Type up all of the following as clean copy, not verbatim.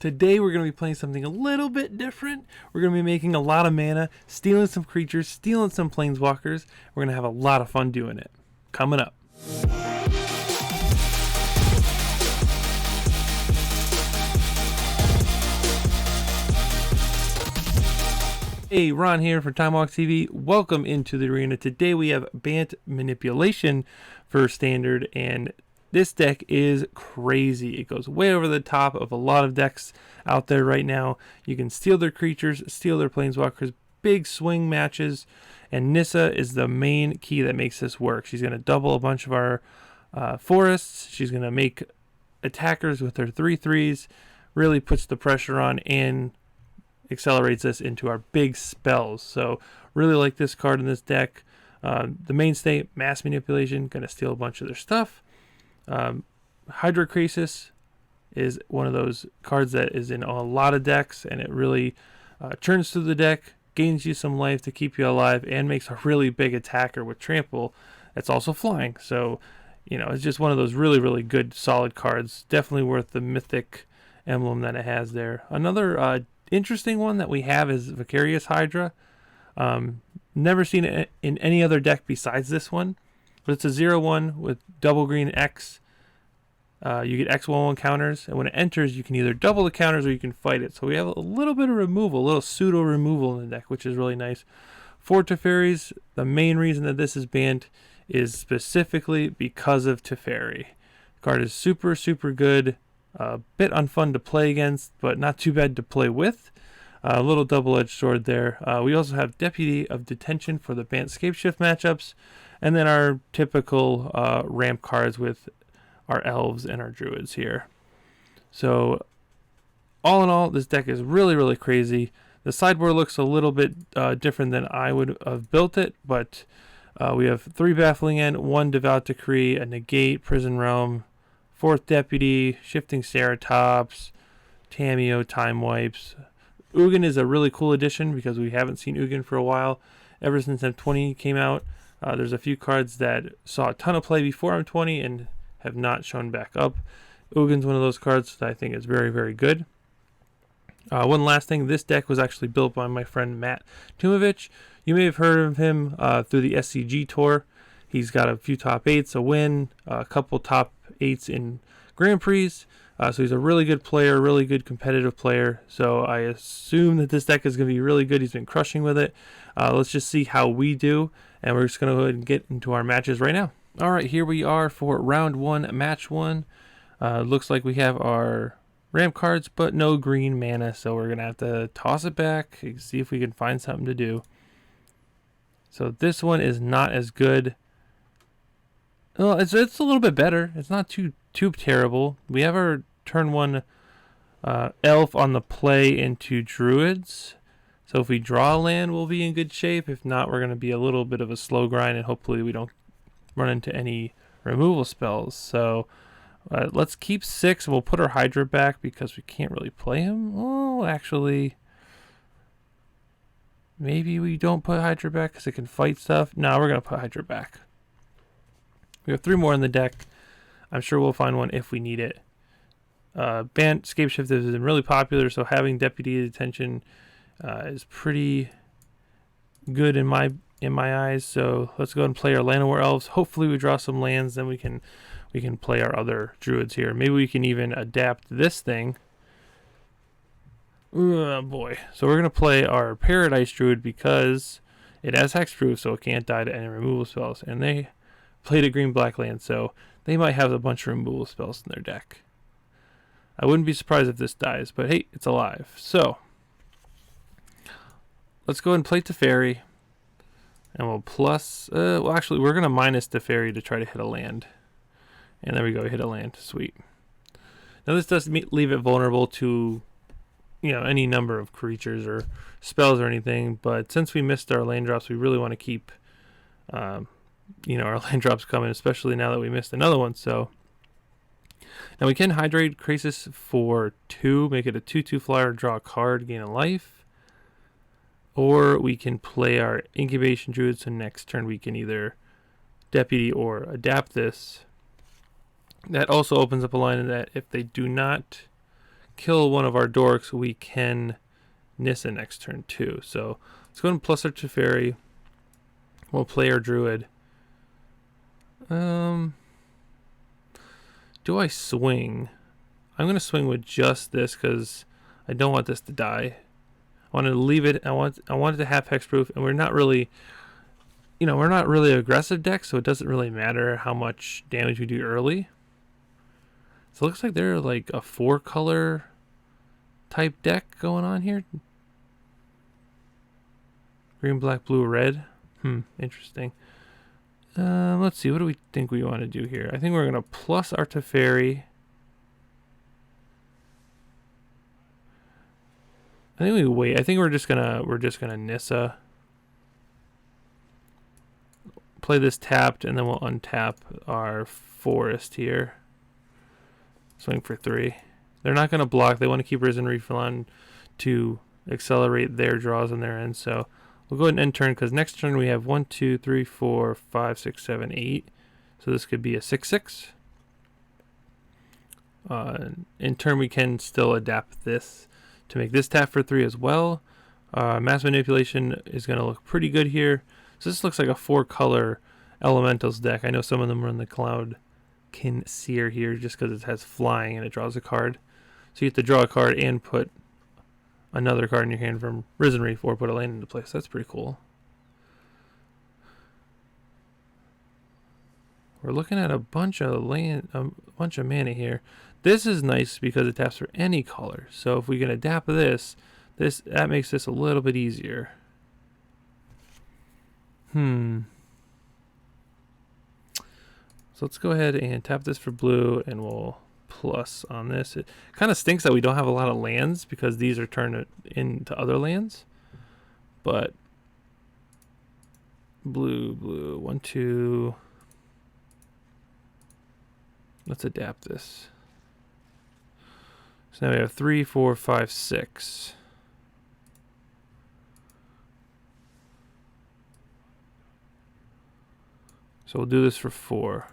Today we're going to be playing something a little bit different. We're going to be making a lot of mana, stealing some creatures, stealing some planeswalkers. We're going to have a lot of fun doing it. Coming up. Hey, Ron here from Time Walk TV. Welcome into the arena. Today we have Bant Manipulation for Standard, and this deck is crazy. It goes way over the top of a lot of decks out there right now. You can steal their creatures, steal their planeswalkers, big swing matches, and Nissa is the main key that makes this work. She's going to double a bunch of our forests. She's going to make attackers with her 3/3s, really puts the pressure on and accelerates us into our big spells. So really like this card in this deck. The mainstay, Mass Manipulation, going to steal a bunch of their stuff. Hydra Krasis is one of those cards that is in a lot of decks, and it really churns through the deck, gains you some life to keep you alive, and makes a really big attacker with trample that's also flying. So, you know, it's just one of those really, really good, solid cards. Definitely worth the mythic emblem that it has there. Another interesting one that we have is Vicarious Hydra. Never seen it in any other deck besides this one. But it's a 0/1 with double green X. You get X/1/1 counters, and when it enters, you can either double the counters or you can fight it. So we have a little bit of removal, a little pseudo removal in the deck, which is really nice. For Teferi's, the main reason that this is banned is specifically because of Teferi. The card is super, super good. A bit unfun to play against, but not too bad to play with. A little double-edged sword there. We also have Deputy of Detention for the Bant Scapeshift matchups. And then our typical ramp cards with our elves and our druids here. So all in all, this deck is really, really crazy. The sideboard looks a little bit different than I would have built it, but we have 3 Baffling End, 1 Devout Decree, a Negate, Prison Realm, 4th Deputy, Shifting Ceratops, Tamiyo, Time Wipes. Ugin is a really cool addition because we haven't seen Ugin for a while. Ever since M20 came out, there's a few cards that saw a ton of play before M20 and have not shown back up. Ugin's one of those cards that I think is very, very good. One last thing, this deck was actually built by my friend Matt Tumovich. You may have heard of him through the SCG tour. He's got a few top 8s, a win, a couple top 8s in Grand Prix. So he's a really good player, really good competitive player. So I assume that this deck is going to be really good. He's been crushing with it. Let's just see how we do. And we're just going to go ahead and get into our matches right now. All right, here we are for round 1, match 1. Looks like we have our ramp cards, but no green mana. So we're going to have to toss it back and see if we can find something to do. So this one is not as good. Well, it's a little bit better. It's not too terrible. We have our turn 1 elf on the play into druids. So if we draw a land, we'll be in good shape. If not, we're going to be a little bit of a slow grind, and hopefully we don't run into any removal spells. So let's keep 6, and we'll put our Hydra back because we can't really play him. Oh, actually, maybe we don't put Hydra back because it can fight stuff. No, we're going to put Hydra back. We have 3 more in the deck. I'm sure we'll find one if we need it. Bant Scapeshift has been really popular, so having Deputy Detention is pretty good in my eyes. So let's go ahead and play our Llanowar Elves. Hopefully we draw some lands, then we can play our other druids here. Maybe we can even adapt this thing. Oh boy. So we're gonna play our Paradise Druid because it has hexproof, so it can't die to any removal spells. And they played a green-black land, so they might have a bunch of removal spells in their deck. I wouldn't be surprised if this dies, but hey, it's alive. So let's go ahead and play Teferi. And we'll plus... well, actually, we're going to minus Teferi to try to hit a land. And there we go, hit a land. Sweet. Now, this does leave it vulnerable to, you know, any number of creatures or spells or anything. But since we missed our land drops, we really want to keep, you know, our land drops coming, especially now that we missed another one. So now we can hydrate Krasis for 2, make it a 2/2 flyer, draw a card, gain a life. Or we can play our Incubation Druid, so next turn we can either Deputy or adapt this. That also opens up a line that if they do not kill one of our dorks, we can Nissa next turn too. So let's go ahead and plus our Teferi. We'll play our Druid. Do I swing? I'm going to swing with just this because I don't want this to die. I want to leave it. I want it to have hexproof, and we're not really, we're not really aggressive deck, so it doesn't really matter how much damage we do early. So it looks like they're like a 4-color type deck going on here. Green, black, blue, red. Interesting. Let's see. What do we think we want to do here? I think we're gonna plus our Teferi. I think we wait. I think we're just gonna Nissa. Play this tapped, and then we'll untap our forest here. Swing for 3. They're not gonna block. They want to keep Risen Reef on to accelerate their draws on their end. So we'll go ahead and end turn, because next turn we have 1, 2, 3, 4, 5, 6, 7, 8. So this could be a 6/6. In turn, we can still adapt this to make this tap for 3 as well. Mass Manipulation is going to look pretty good here. So this looks like a 4-color elementals deck. I know some of them run the Cloud Kinseer here just because it has flying and it draws a card. So you have to draw a card and put another card in your hand from Risen Reef, or put a land into place. That's pretty cool. We're looking at a bunch of mana here. This is nice because it taps for any color. So if we can adapt this, that makes this a little bit easier. So let's go ahead and tap this for blue, and we'll plus on this. It kind of stinks that we don't have a lot of lands because these are turned into other lands. But blue, 1, 2. Let's adapt this. So now we have 3, 4, 5, 6. So we'll do this for 4.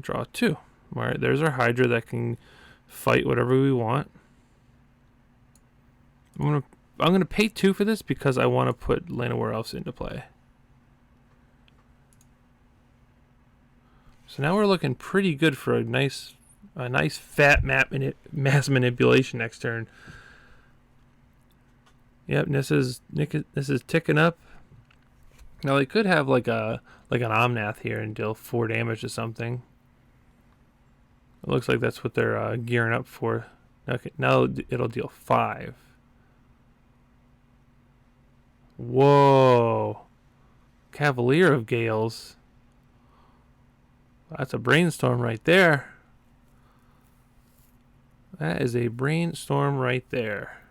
Draw 2. All right, there's our Hydra that can fight whatever we want. I'm gonna pay 2 for this because I want to put Llanowar Elves into play. So now we're looking pretty good for a nice fat mass manipulation next turn. Yep, Nissa's ticking up. Now they could have like an Omnath here and deal 4 damage to something. It looks like that's what they're gearing up for. Okay, now it'll deal 5. Whoa. Cavalier of Gales. That's a brainstorm right there. That is a brainstorm right there.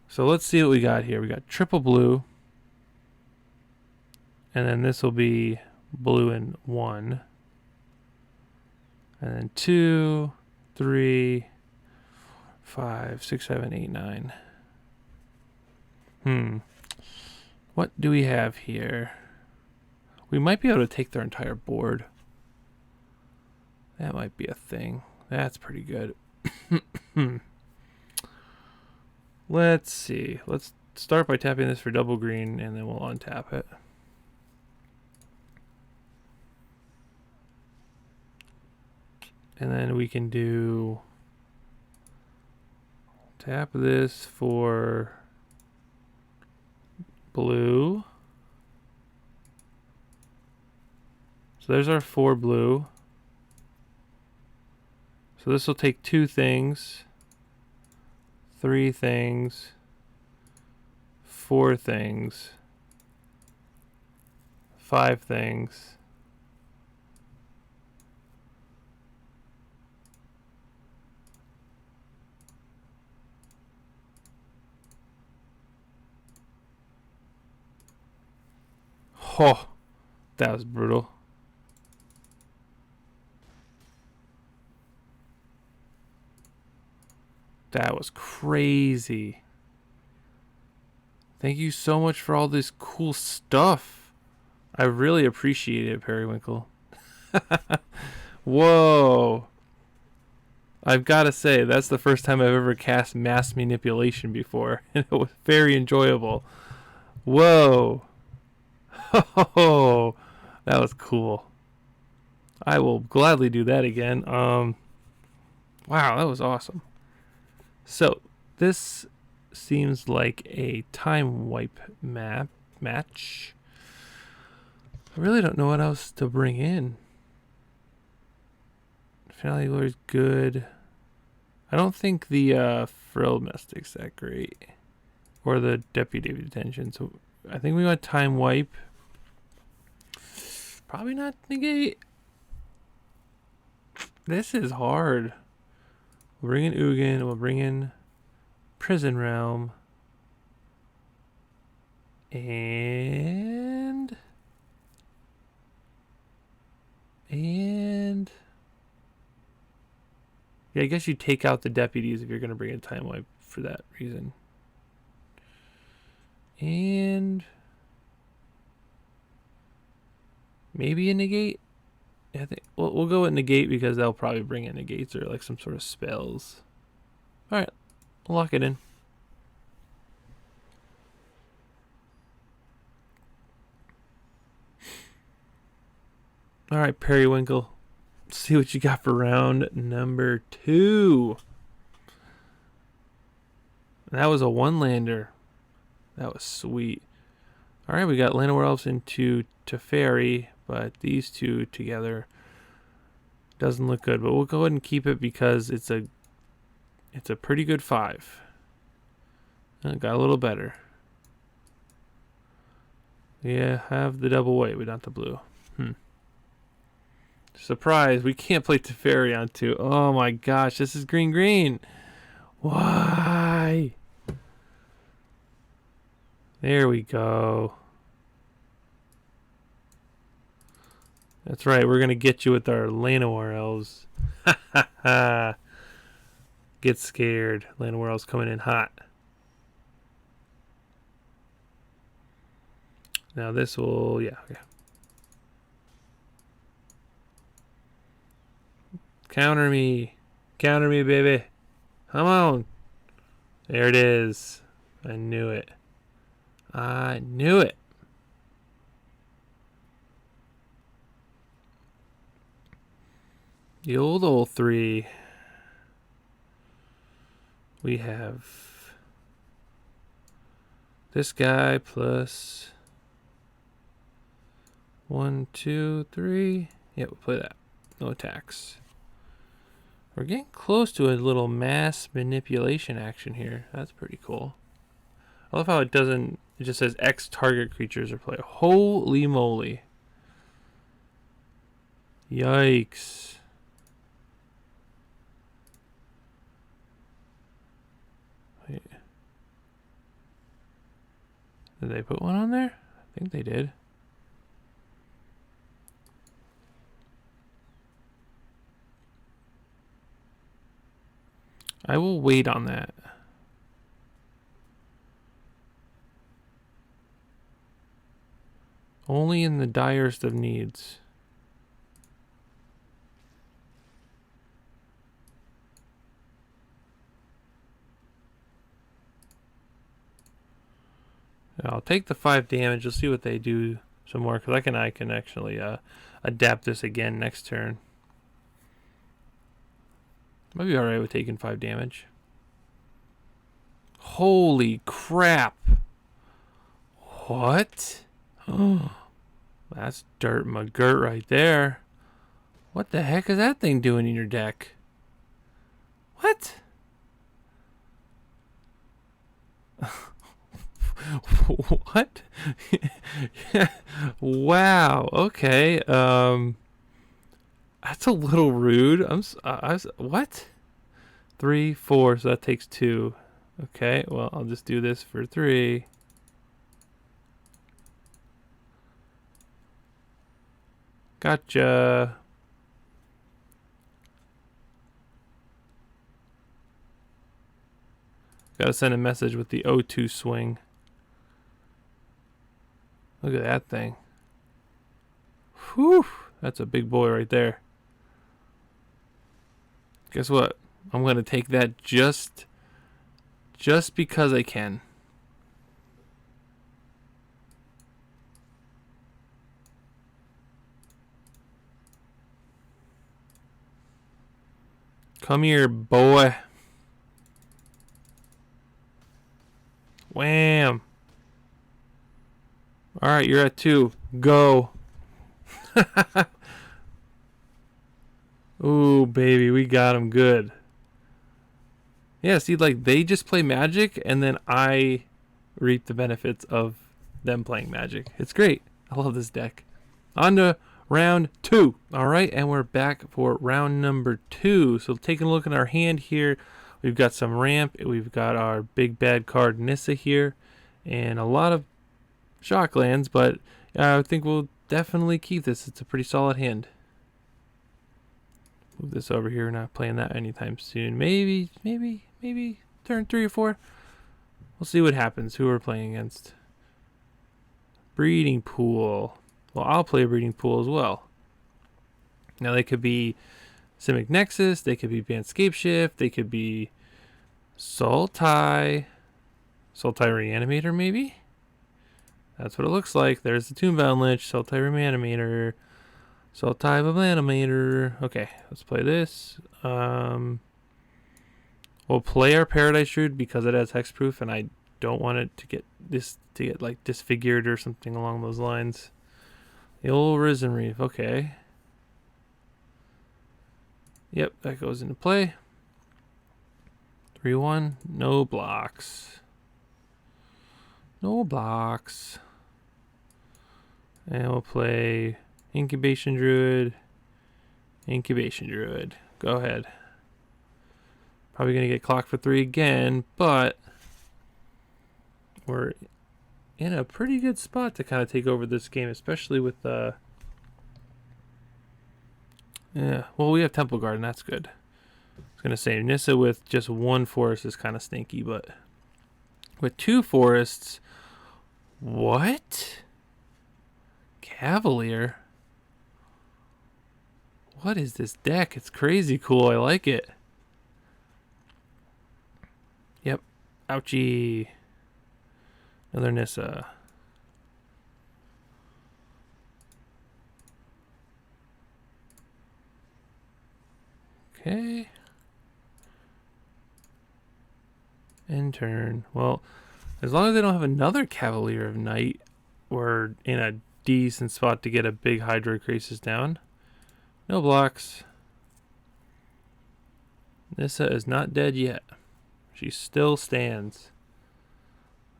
So let's see what we got here. We got triple blue. And then this will be blue and 1. And then 2, 3, 5, 6, 7, 8, 9. What do we have here? We might be able to take their entire board. That might be a thing. That's pretty good. Let's see. Let's start by tapping this for double green, and then we'll untap it. And then we can do tap this for blue. So there's our 4 blue. So this will take 2 things, 3 things, 4 things, 5 things. Oh, that was brutal. That was crazy. Thank you so much for all this cool stuff. I really appreciate it, Periwinkle. Whoa. I've got to say, that's the first time I've ever cast mass manipulation before, and it was very enjoyable. Whoa. Oh, that was cool. I will gladly do that again. Wow, that was awesome. So, this seems like a time wipe match. I really don't know what else to bring in. Finale Glory's good. I don't think the Frill Mystic's that great. Or the Deputy Detention. So I think we want time wipe. Probably not negate. This is hard. We'll bring in Ugin. We'll bring in Prison Realm. And yeah, I guess you take out the deputies if you're going to bring in time wipe for that reason. And maybe a negate. Yeah, I think we'll go with negate because they'll probably bring in negates or like some sort of spells. All right, we'll lock it in. All right, Periwinkle. See what you got for round number 2. That was a one-lander. That was sweet. All right, we got Llanowar Elves into Teferi, but these two together doesn't look good. But we'll go ahead and keep it because it's a pretty good 5. It got a little better. Yeah, have the double white, but not the blue. Surprise, we can't play Teferi on 2. Oh my gosh, this is green. Why? There we go. That's right, we're going to get you with our Llanowar Elves. Ha ha ha. Get scared. Llanowar Elves coming in hot. Now this will, yeah, okay. Counter me, baby. Come on. There it is. I knew it. The old 3. We have this guy plus 1, 2, 3. Yeah, we'll play that. No attacks. We're getting close to a little mass manipulation action here. That's pretty cool. I love how it just says X target creatures are played. Holy moly. Yikes. Wait. Did they put one on there? I think they did. I will wait on that. Only in the direst of needs. I'll take the 5 damage. We'll see what they do some more, because I can actually adapt this again next turn. Might be alright with taking 5 damage. Holy crap! What? Oh, that's dirt McGirt right there. What the heck is that thing doing in your deck? What? What? Wow. Okay. That's a little rude. What? 3, 4. So that takes 2. Okay. Well, I'll just do this for 3. Gotcha. Gotta send a message with the O2 swing. Look at that thing. Whew, that's a big boy right there. Guess what? I'm gonna take that just because I can. Come here, boy. Wham. Alright, you're at 2. Go. Ooh, baby, we got him good. Yeah, see, like, they just play Magic, and then I reap the benefits of them playing Magic. It's great. I love this deck. On to round 2. Alright, and we're back for round number 2. So taking a look at our hand here, we've got some ramp, we've got our big bad card Nissa here, and a lot of shock lands, but I think we'll definitely keep this. It's a pretty solid hand. Move this over here. We're not playing that anytime soon. Maybe turn 3 or 4. We'll see what happens. Who we're playing against. Breeding Pool. Well, I'll play a Breeding Pool as well. Now they could be Simic Nexus. They could be Bant Scapeshift. They could be Sultai. Sultai Reanimator maybe? That's what it looks like. There's the Toonbound Lich. Sultai Reanimator. Sultai Reanimator. Okay, let's play this. We'll play our Paradise Druid because it has hexproof, and I don't want it to get like disfigured or something along those lines. The old Risen Reef. Okay. Yep, that goes into play. 3-1. No blocks. No blocks. And we'll play Incubation Druid. Incubation Druid. Go ahead. Probably going to get clocked for 3 again, but we're in a pretty good spot to kind of take over this game, especially with yeah, well, we have Temple Guard, and that's good. I was going to say Nissa with just 1 forest is kind of stinky, but with 2 forests, what? Cavalier? What is this deck? It's crazy cool. I like it. Yep. Ouchie. Another Nissa. Okay. End turn. Well, as long as they don't have another Cavalier of Night, we're in a decent spot to get a big Hydra Krasis down. No blocks. Nissa is not dead yet. She still stands.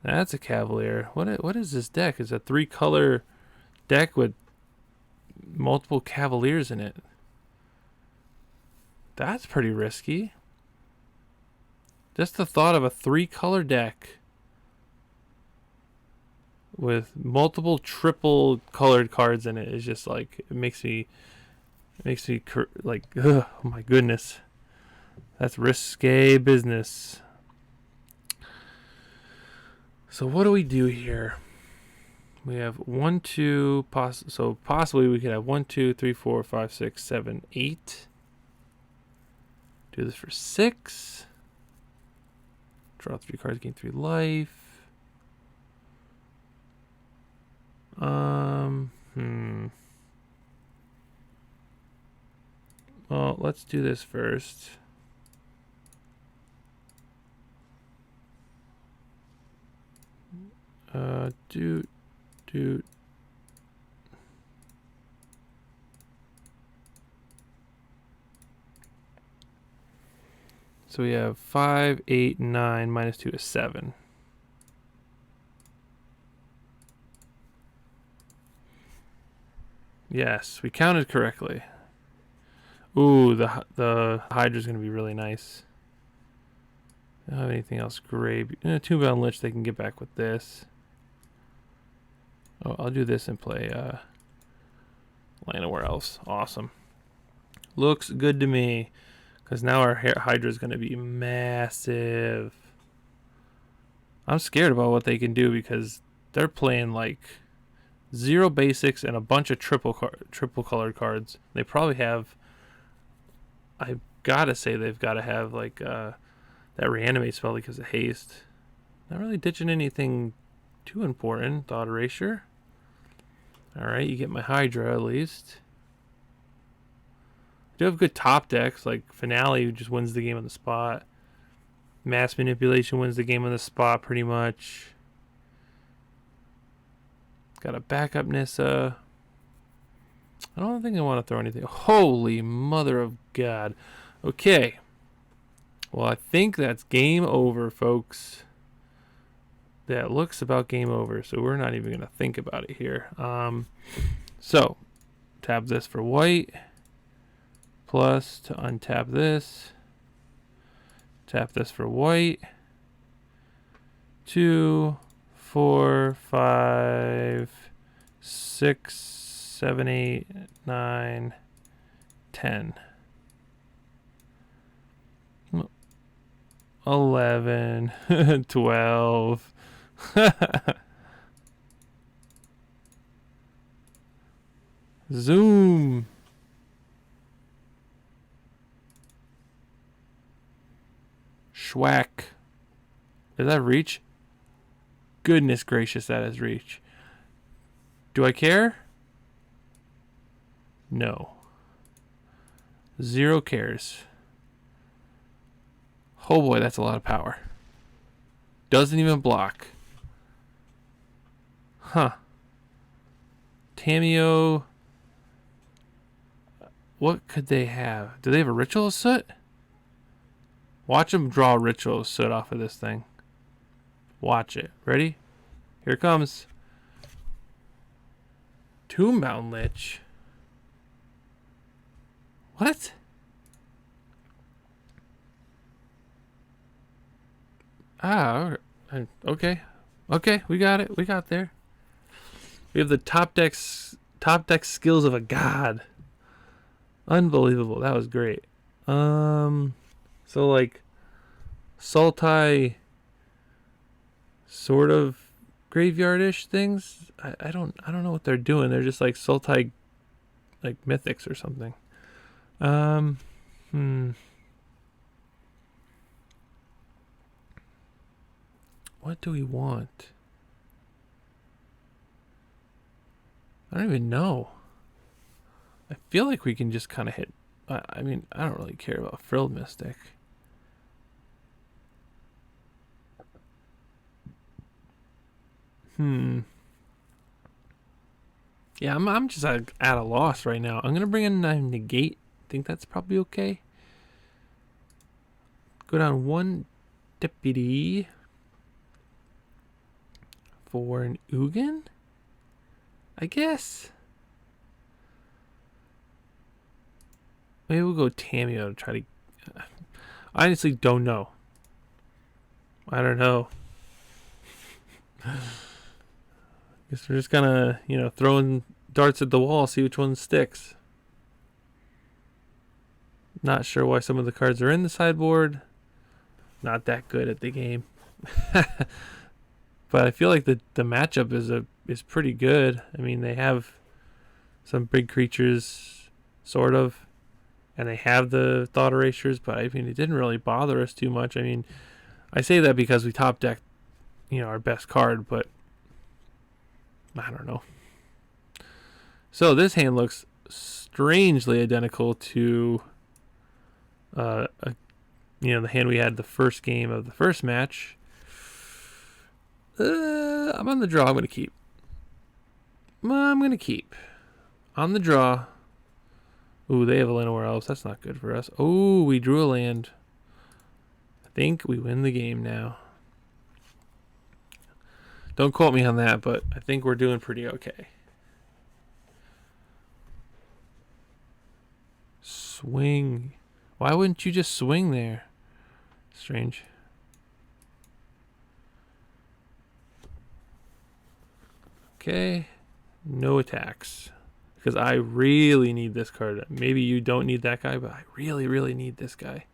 That's a Cavalier. What is this deck? It's a 3-color deck with multiple Cavaliers in it. That's pretty risky. Just the thought of a 3-color deck with multiple triple colored cards in it is just like, it makes me like, ugh, oh my goodness. That's risque business. So what do we do here? We have 1, 2, so possibly we could have 1, 2, 3, 4, 5, 6, 7, 8. Do this for 6. Draw 3 cards, gain 3 life. Well, let's do this first. So we have 5, 8, 9, minus 2 is 7. Yes, we counted correctly. Ooh, the Hydra's going to be really nice. I don't have anything else great. Toonbound Lich, they can get back with this. Oh, I'll do this and play Land Nowhere Else. Awesome. Looks good to me. Because now our Hydra is going to be massive. I'm scared about what they can do because they're playing like 0 basics and a bunch of triple colored cards. They probably have. I gotta say they've got to have like that reanimate spell because of haste. Not really ditching anything too important. Thought erasure. All right, you get my Hydra at least. I do have good top decks like Finale, who just wins the game on the spot. Mass Manipulation wins the game on the spot pretty much. Got a backup Nissa. I don't think I want to throw anything. Holy mother of God. Okay. Well, I think that's game over, folks. That looks about game over, so we're not even going to think about it here. So, tap this for white. Plus, to untap this. Tap this for white. 2, 4, 5, 6, 7, 8, 9, 10. 11, 12. Zoom. Schwack. Does that reach? Goodness gracious, that is reach. Do I care? No. 0 cares. Oh boy, that's a lot of power. Doesn't even block. Huh. Tameo. What could they have? Do they have a Ritual Soot? Watch them draw Ritual Soot off of this thing. Watch it. Ready? Here it comes. Tombbound Lich. What? Ah, okay. Okay, we got it. We got there. We have the top deck skills of a god. Unbelievable. That was great. So like Sultai sort of graveyardish things. I don't know what they're doing. They're just like Sultai like mythics or something. What do we want? I don't even know. I feel like we can just kind of hit. I mean, I don't really care about Frilled Mystic. Yeah, I'm just at a loss right now. I'm gonna bring in a negate. Think that's probably okay. Go down 1 deputy for an Ugin, I guess. Maybe we'll go Tameo to try to. I honestly don't know. I don't know. Guess we're just gonna, throwing darts at the wall, see which one sticks. Not sure why some of the cards are in the sideboard. Not that good at the game. But I feel like the matchup is pretty good. I mean, they have some big creatures, sort of, and they have the thought erasures, but I mean, it didn't really bother us too much. I mean, I say that because we top decked, our best card, but I don't know. So this hand looks strangely identical to, the hand we had the first game of the first match. I'm on the draw. I'm going to keep. On the draw. Ooh, they have a Llanowar Elves. That's not good for us. Oh, we drew a land. I think we win the game now. Don't quote me on that, but I think we're doing pretty okay. Swing. Why wouldn't you just swing there? Strange. Okay, no attacks. Because I really need this card. Maybe you don't need that guy, but I really, really need this guy.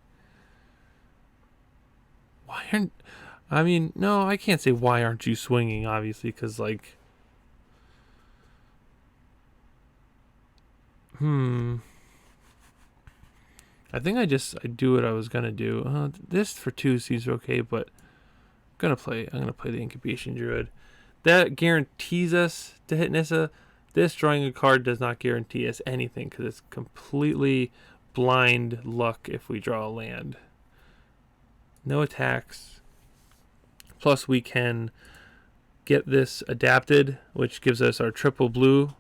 No, I can't say why aren't you swinging, obviously, because, I think I do what I was gonna do. This for 2 seems okay, but I'm gonna play the Incubation Druid. That guarantees us to hit Nissa. This drawing a card does not guarantee us anything because it's completely blind luck if we draw a land. No attacks. Plus we can get this adapted, which gives us our triple blue.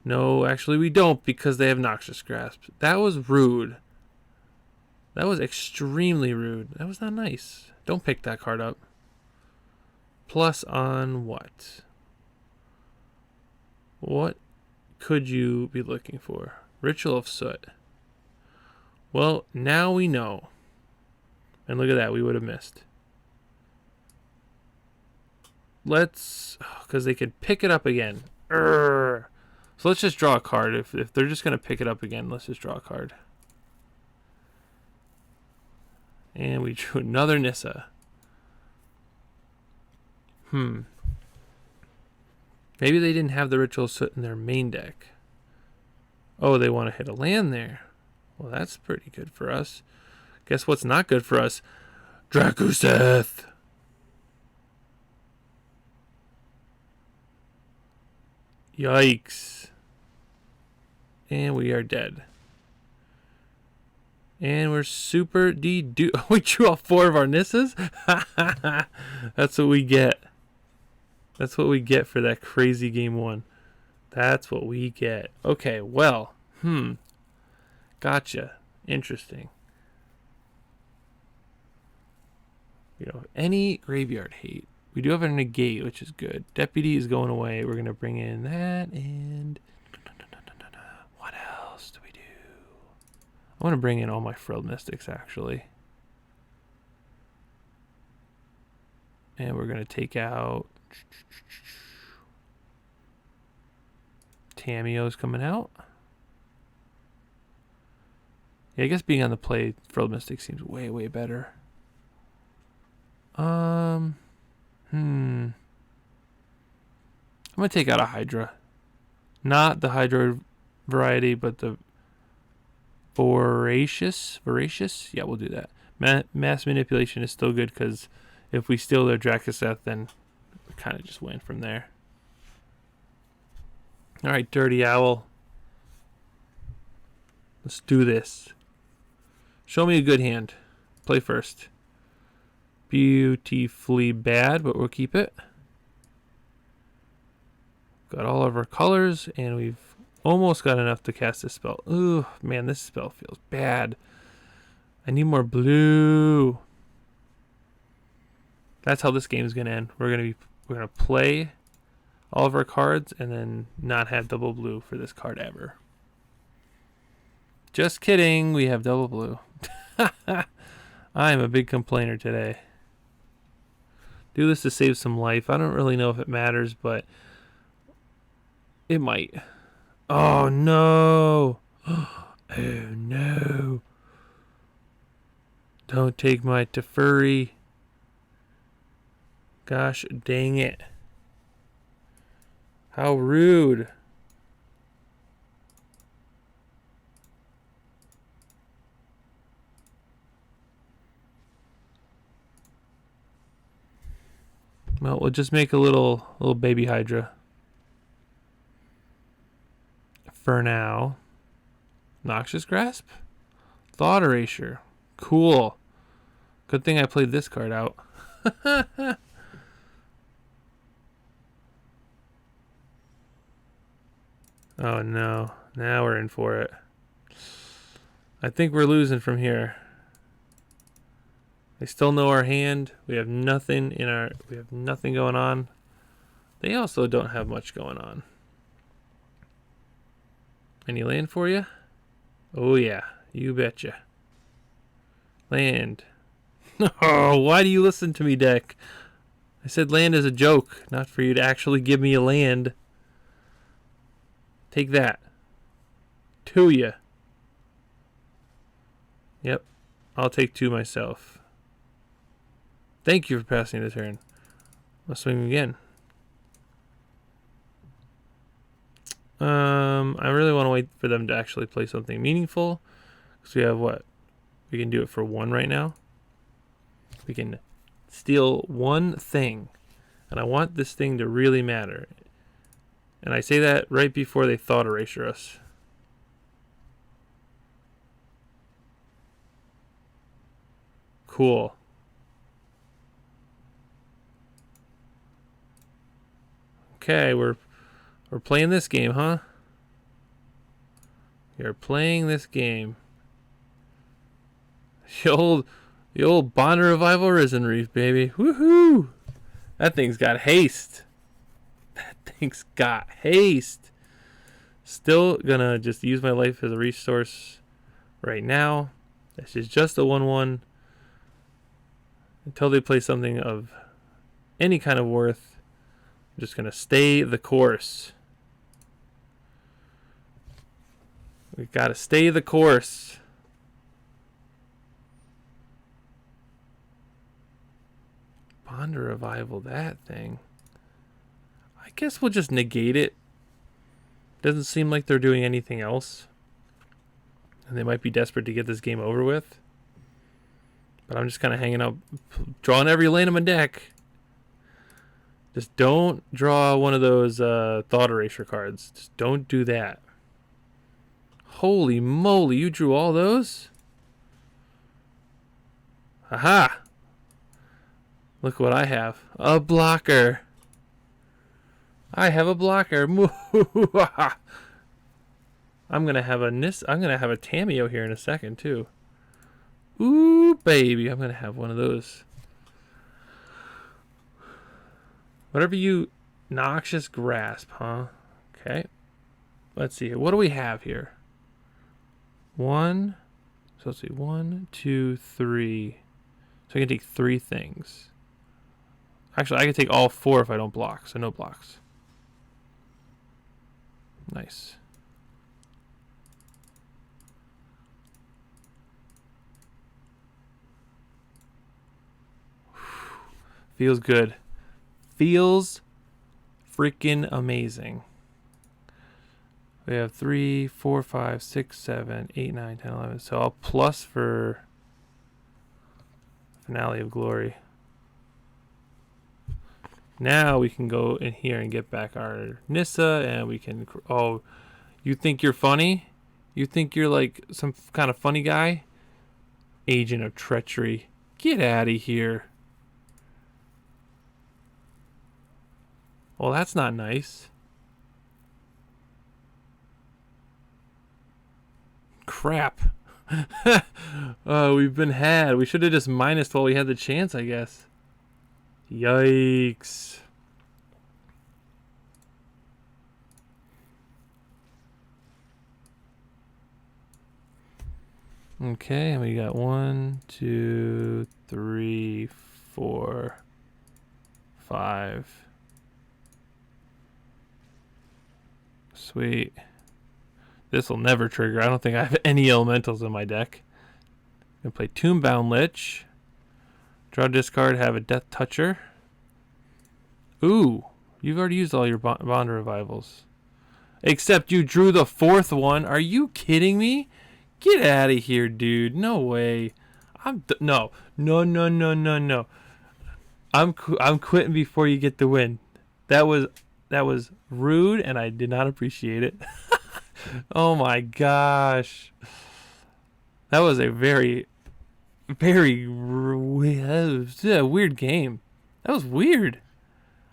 No, actually we don't because they have Noxious Grasp. That was rude. That was extremely rude. That was not nice. Don't pick that card up. Plus on what? What could you be looking for? Ritual of Soot. Well, now we know. And look at that, we would have missed. Let's, because they could pick it up again. Urgh. So let's just draw a card. If they're just going to pick it up again, let's just draw a card. And we drew another Nissa. Maybe they didn't have the Ritual Soot in their main deck. Oh, they want to hit a land there. Well, that's pretty good for us. Guess what's not good for us? Drakuseth! Yikes. And we are dead. And we're super de-do. We drew all 4 of our Nissas? That's what we get. That's what we get for that crazy game 1. That's what we get. Okay, well. Gotcha. Interesting. We don't have any graveyard hate. We do have a negate, which is good. Deputy is going away. We're going to bring in that and... What else do we do? I want to bring in all my Frilled Mystics, actually. And we're going to take out... Tameo's coming out. Yeah, I guess being on the play, Frilled Mystic seems way, way better. I'm going to take out a Hydra. Not the Hydra variety, but the Voracious? Yeah, we'll do that. Mass Manipulation is still good because if we steal their Drakuseth, then we kind of just win from there. Alright, Dirty Owl. Let's do this. Show me a good hand. Play first. Beautifully bad, but we'll keep it. Got all of our colors, and we've almost got enough to cast this spell. Ooh, man, this spell feels bad. I need more blue. That's how this game's gonna end. We're gonna play all of our cards and then not have double blue for this card ever. Just kidding, we have double blue. I'm a big complainer today. Do this to save some life. I don't really know if it matters, but it might. Oh no! Oh no! Don't take my Teferi. Gosh dang it. How rude. Well, we'll just make a little baby Hydra. For now. Noxious Grasp? Thought Erasure. Cool. Good thing I played this card out. Oh no. Now we're in for it. I think we're losing from here. They still know our hand. We have nothing going on. They also don't have much going on. Any land for you? Oh yeah, you betcha. Land. Oh, why do you listen to me, deck? I said land is a joke, not for you to actually give me a land. Take that. To ya. Yep, I'll take 2 myself. Thank you for passing the turn. Let's swing again. I really want to wait for them to actually play something meaningful. So we have what? We can do it for 1 right now. We can steal 1 thing. And I want this thing to really matter. And I say that right before they thought erasure us. Cool. Okay, we're playing this game, huh? You're playing this game. The old Bond Revival Risen Reef, baby. Woohoo! That thing's got haste. That thing's got haste. Still gonna just use my life as a resource right now. This is just a 1/1. Until they play something of any kind of worth, I'm just gonna stay the course. We gotta stay the course. Bond Revival, that thing. I guess we'll just negate it. Doesn't seem like they're doing anything else. And they might be desperate to get this game over with. But I'm just kind of hanging out, drawing every lane on my deck. Just don't draw one of those thought erasure cards. Just don't do that. Holy moly, you drew all those? Aha! Look what I have. A blocker. I have a blocker. I'm gonna have a Nissa. I'm gonna have a Tameo here in a second too. Ooh, baby, I'm gonna have one of those. Whatever you noxious grasp, huh? Okay. Let's see. What do we have here? 1. So let's see. 1, 2, 3. So I can take 3 things. Actually, I can take all 4 if I don't block. So no blocks. Nice. Feels good. Feels freaking amazing. We have 3, 4, 5, 6, 7, 8, 9, 10, 11. So I'll plus for Finale of Glory. Now we can go in here and get back our Nissa, and we can... Oh, you think you're funny? You think you're like some kind of funny guy? Agent of treachery. Get out of here. Well, that's not nice. Crap. We've been had. We should have just minused while we had the chance, I guess. Yikes. Okay, and we got 1, 2, 3, 4, 5. Sweet. This will never trigger. I don't think I have any elementals in my deck. I'm going to play Tombbound Lich. Draw discard, have a Death Toucher. Ooh, you've already used all your Bond Revivals. Except you drew the 4th one. Are you kidding me? Get out of here, dude. No way. No. I'm quitting before you get the win. That was rude, and I did not appreciate it. Oh my gosh. That was a very weird game. That was weird.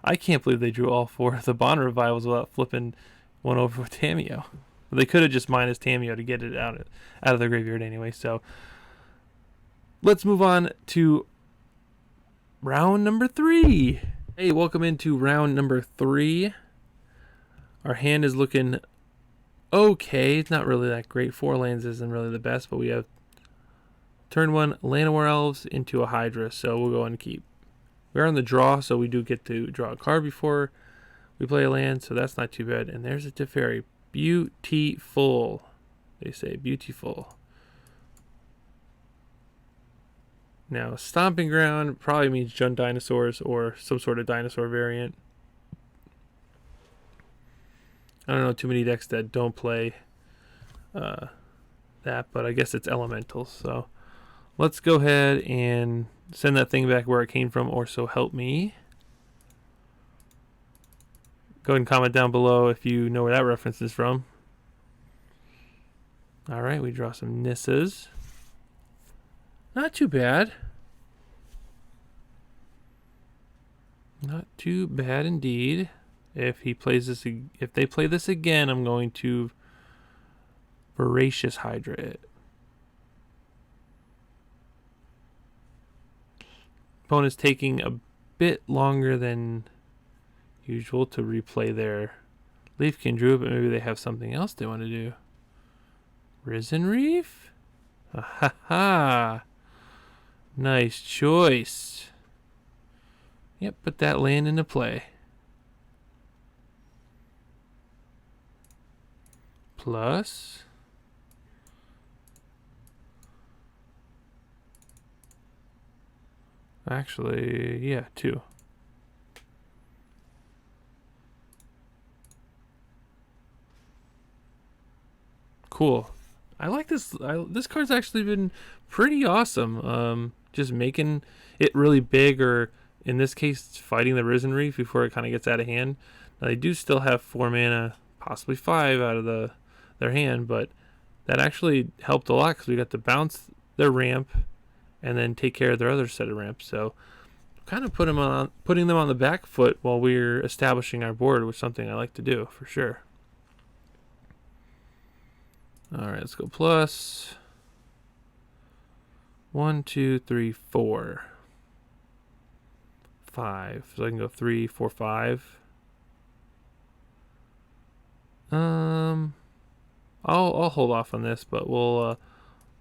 I can't believe they drew all 4 of the Bond Revivals without flipping one over with Tameo. But they could have just minus Tameo to get it out of the graveyard anyway. So let's move on to round number 3. Hey, welcome into round number 3. Our hand is looking okay. It's not really that great. 4 lands isn't really the best, but we have turn 1 Llanowar Elves into a Hydra, so we'll go and keep. We're on the draw, so we do get to draw a card before we play a land, so that's not too bad. And there's a Teferi. Beautiful. They say beautiful. Now, Stomping Ground probably means Jund Dinosaurs or some sort of dinosaur variant. I don't know too many decks that don't play that, but I guess it's elementals. So let's go ahead and send that thing back where it came from, or so help me. Go ahead and comment down below if you know where that reference is from. All right, we draw some Nissas. Not too bad. Not too bad indeed. If he plays this, if they play this again, I'm going to voracious hydra it. Opponent's taking a bit longer than usual to replay their Leafkin Druid, but maybe they have something else they want to do. Risen Reef? Ha ha! Nice choice. Yep, put that land into play. Plus. Actually, yeah, 2. Cool. I like this. This card's actually been pretty awesome. Just making it really big, or in this case, fighting the Risen Reef before it kind of gets out of hand. Now they do still have 4 mana, possibly 5 out of their hand, but that actually helped a lot because we got to bounce their ramp and then take care of their other set of ramps. So kind of putting them on the back foot while we're establishing our board was something I like to do for sure. All right, let's go plus 1, 2, 3, 4, 5. So I can go 3, 4, 5. I'll hold off on this, but we'll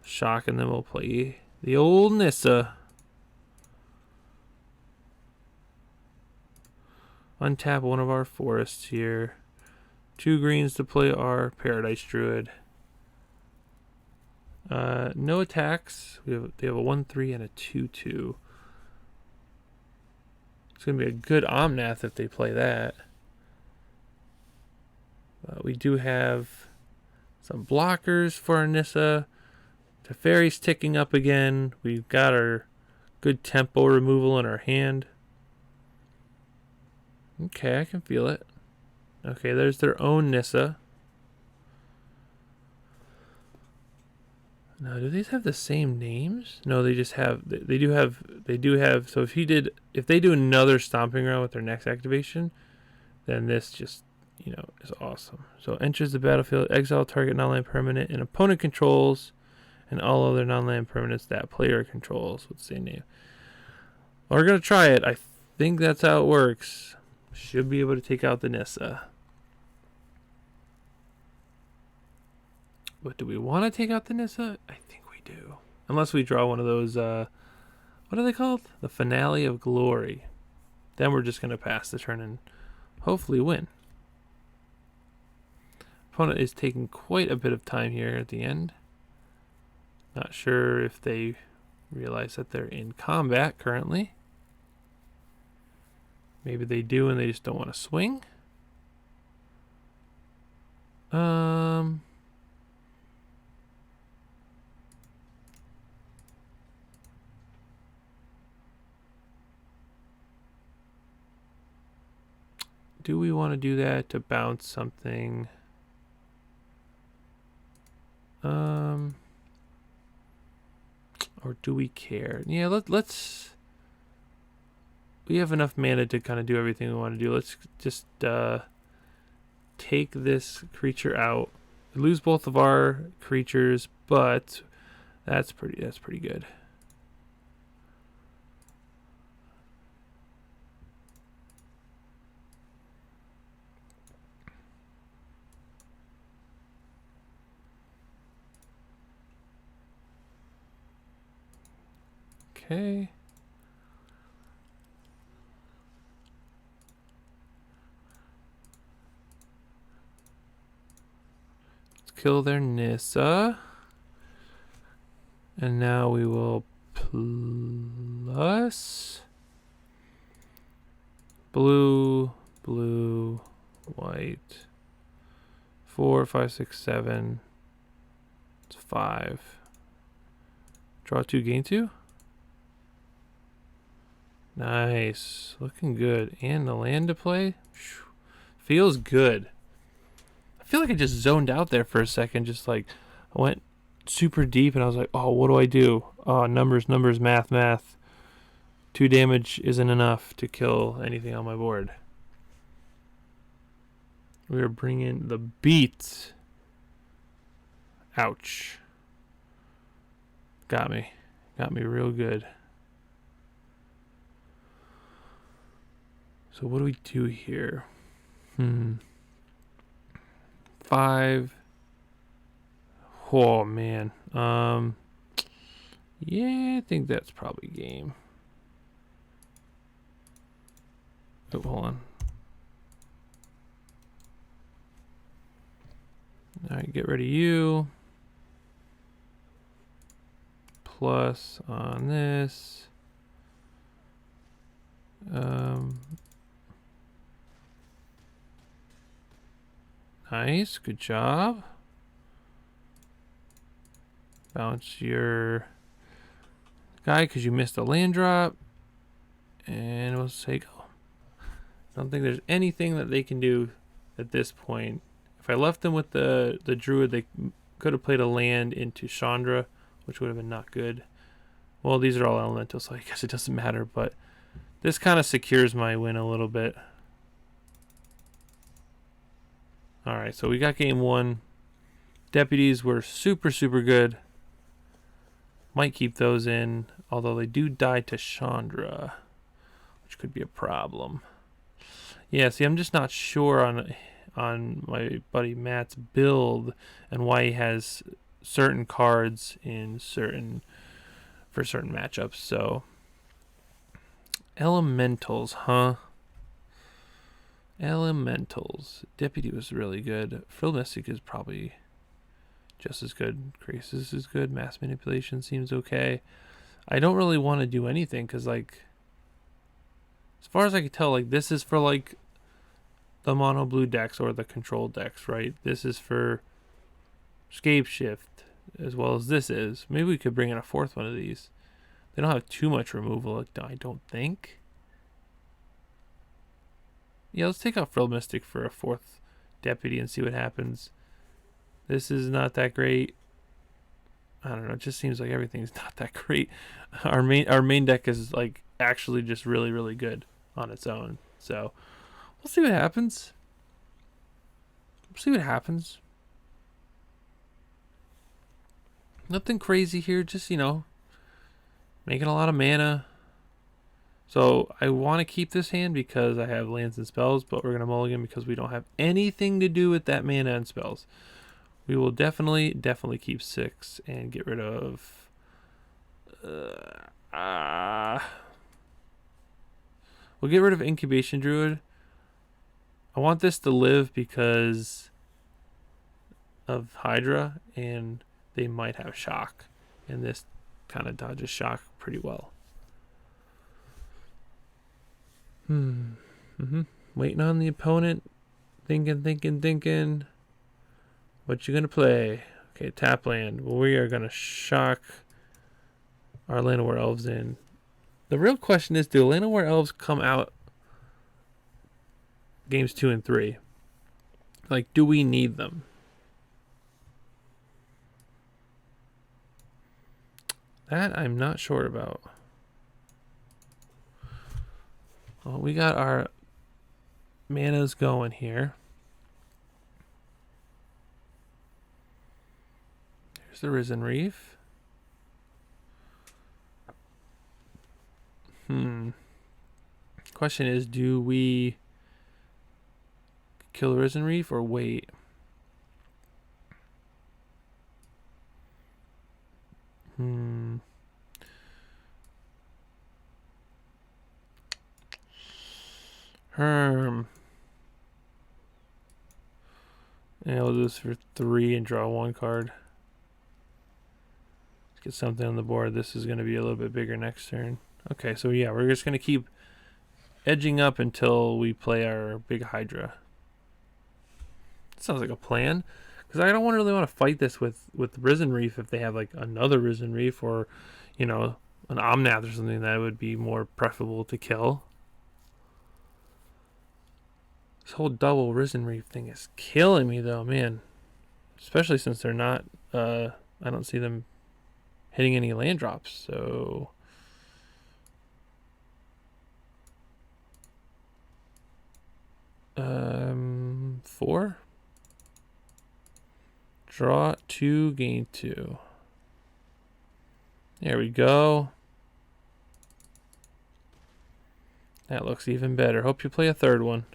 shock and then we'll play the old Nissa. Untap one of our forests here. 2 greens to play our Paradise Druid. No attacks. They have a 1/3 and a 2/2. It's gonna be a good Omnath if they play that. We do have some blockers for our Nissa. Teferi's ticking up again. We've got our good tempo removal in our hand. Okay, I can feel it. Okay, there's their own Nissa. Now, do these have the same names? No, they just have. They do have. So if they do another stomping ground with their next activation, then this just, is awesome. So enters the battlefield, exile target non-land permanent and opponent controls, and all other non-land permanents that player controls with the same name. Well, we're gonna try it. I think that's how it works. Should be able to take out the Nissa. But do we want to take out the Nissa? I think we do. Unless we draw one of those, what are they called? The Finale of Glory. Then we're just going to pass the turn and hopefully win. Opponent is taking quite a bit of time here at the end. Not sure if they realize that they're in combat currently. Maybe they do and they just don't want to swing. Do we want to do that to bounce something? Or do we care? Yeah, let's. We have enough mana to kind of do everything we want to do. Let's just take this creature out. We lose both of our creatures, but that's pretty good. Okay. Let's kill their Nissa. And now we will plus blue, white, 4, 5, 6, 7. It's 5. Draw 2, gain 2. Nice. Looking good. And the land to play. Feels good. I feel like I just zoned out there for a second. Just like I went super deep and I was like, oh, what do I do? Oh, numbers, math, math. 2 damage isn't enough to kill anything on my board. We are bringing the beat. Ouch. Got me. Got me real good. So what do we do here? 5. Oh, man. Yeah, I think that's probably game. Oh, hold on. All right, get rid of you. Plus on this. Nice, good job. Bounce your guy because you missed a land drop. And we'll say go. I don't think there's anything that they can do at this point. If I left them with the druid, they could have played a land into Chandra, which would have been not good. Well, these are all elemental, so I guess it doesn't matter, but this kind of secures my win a little bit. Alright, so we got game 1. Deputies were super, super good. Might keep those in, although they do die to Chandra, which could be a problem. Yeah, see, I'm just not sure on my buddy Matt's build and why he has certain cards in certain matchups. So elementals, huh? Elementals. Deputy was really good. Frill Mystic is probably just as good. Krasis is good. Mass Manipulation seems okay. I don't really want to do anything because, like, as far as I can tell, like, this is for, like, the mono blue decks or the control decks, right? This is for Scape Shift as well as this is. Maybe we could bring in a 4th one of these. They don't have too much removal, I don't think. Yeah, let's take out Frill Mystic for a 4th Deputy and see what happens. This is not that great. I don't know, it just seems like everything's not that great. Our main deck is, like, actually just really, really good on its own. So we'll see what happens. Nothing crazy here, just, you know, making a lot of mana. So I want to keep this hand because I have lands and spells, but we're going to mulligan because we don't have anything to do with that mana and spells. We will definitely keep 6 and get rid of... We'll get rid of Incubation Druid. I want this to live because of Hydra, and they might have Shock. And this kind of dodges Shock pretty well. Waiting on the opponent. Thinking. What you gonna play? Okay, tap land. Well, we are gonna shock our Llanowar Elves in. The real question is, do Llanowar Elves come out games 2 and 3? Like, do we need them? That I'm not sure about. Well, we got our manas going here. Here's the Risen Reef. Question is, do we kill the Risen Reef or wait? And we'll do this for 3 and draw 1 card. Let's get something on the board. This is going to be a little bit bigger next turn. Okay, so yeah, we're just going to keep edging up until we play our big Hydra. Sounds like a plan. Because I don't really want to fight this with Risen Reef if they have like another Risen Reef or, you know, an Omnath or something that would be more preferable to kill. This whole double Risen Reef thing is killing me though, man. Especially since they're not, I don't see them hitting any land drops, so... Four? Draw 2, gain 2. There we go. That looks even better. Hope you play a third one.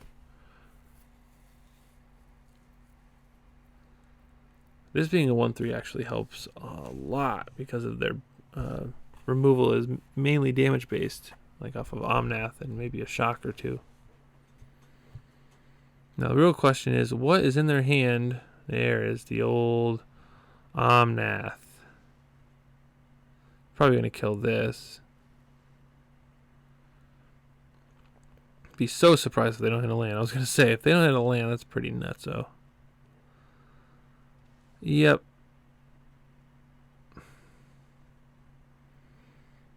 This being a 1/3 actually helps a lot because of their removal is mainly damage based, like off of Omnath and maybe a shock or two. Now the real question is, what is in their hand? There is the old Omnath. Probably going to kill this. Be so surprised if they don't hit a land. I was going to say, if they don't hit a land, that's pretty nutso. Yep.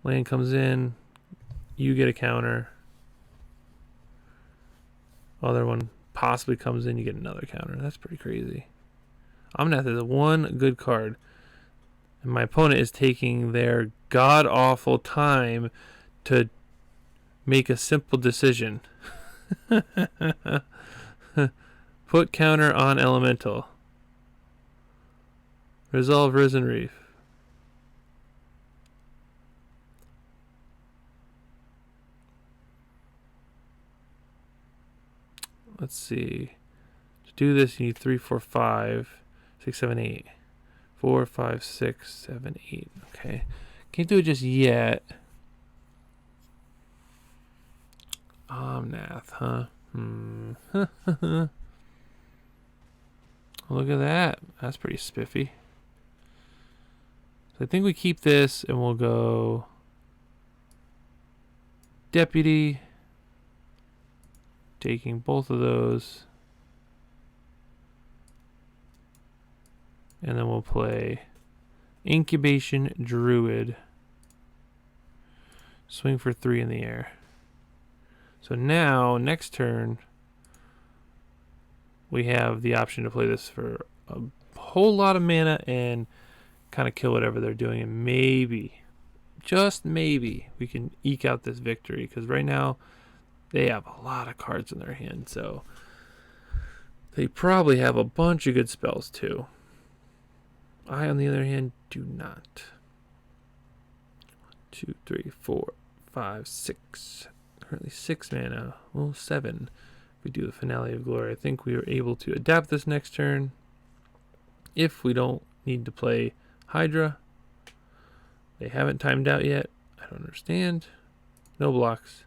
Land comes in. You get a counter. Other one possibly comes in. You get another counter. That's pretty crazy. Omnath is one good card. And my opponent is taking their god-awful time to make a simple decision. Put counter on elemental. Resolve Risen Reef. Let's see. To do this, you need 3, 4, 5, 6, 7, 8. 4, 5, 6, 7, 8. Okay. Can't do it just yet. Omnath, huh? Look at that. That's pretty spiffy. So I think we keep this and we'll go Deputy. Taking both of those. And then we'll play Incubation Druid. Swing for 3 in the air. So now, next turn, we have the option to play this for a whole lot of mana and kind of kill whatever they're doing. And maybe, just maybe, we can eke out this victory. Because right now, they have a lot of cards in their hand. So they probably have a bunch of good spells too. I, on the other hand, do not. 1, 2, 3, 4, 5, 6. Currently 6 mana. Well, 7. If we do the Finale of Glory. I think we are able to adapt this next turn. If we don't need to play Hydra. They haven't timed out yet. I don't understand. No blocks.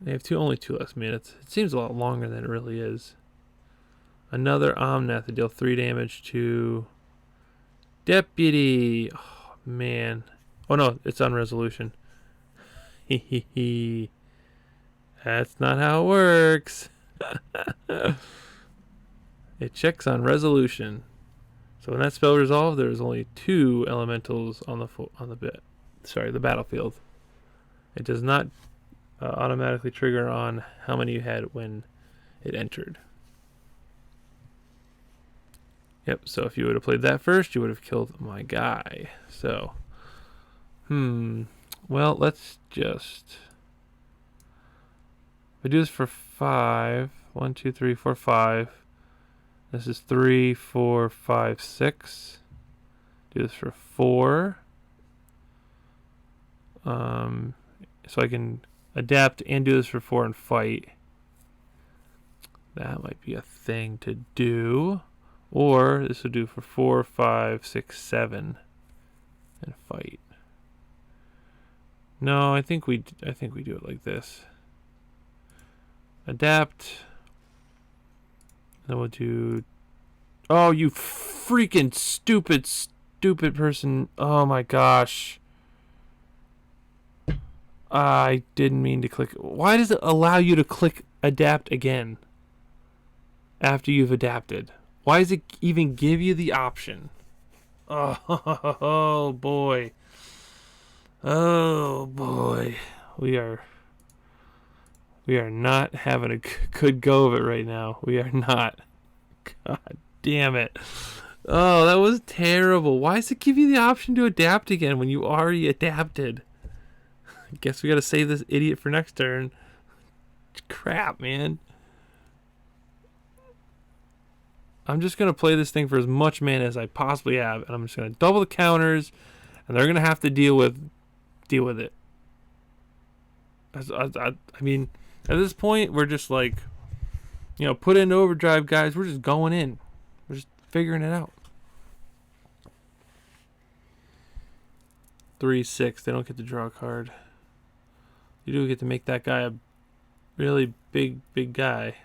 They have only 2 less minutes. It seems a lot longer than it really is. Another Omnath to deal 3 damage to Deputy. Oh, man. Oh, no. It's on resolution. Hehehe. That's not how it works. It checks on resolution. So when that spell resolved, there's only 2 elementals on the battlefield. It does not automatically trigger on how many you had when it entered. Yep, so if you would have played that first, you would have killed my guy. So, well, let's just... We do this for 5. 1, 2, 3, 4, 5. This is 3, 4, 5, 6. Do this for 4. So I can adapt and do this for 4 and fight. That might be a thing to do. Or this would do for 4, 5, 6, 7 and fight. No, I think we do it like this. Adapt. Then we'll do... Oh, you freaking stupid person. Oh my gosh. I didn't mean to click. Why does it allow you to click adapt again? after you've adapted? Why does it even give you the option? Oh boy. Oh boy. We are not having a good go of it right now. We are not. God damn it. Oh, that was terrible. Why does it give you the option to adapt again when you already adapted? I guess we gotta save this idiot for next turn. Crap, man. I'm just gonna play this thing for as much mana as I possibly have, and I'm just gonna double the counters, and they're gonna have to deal with it. I mean, at this point, we're just like, put into overdrive, guys. We're just going in. We're just figuring it out. 3/6. They don't get to draw a card. You do get to make that guy a really big guy.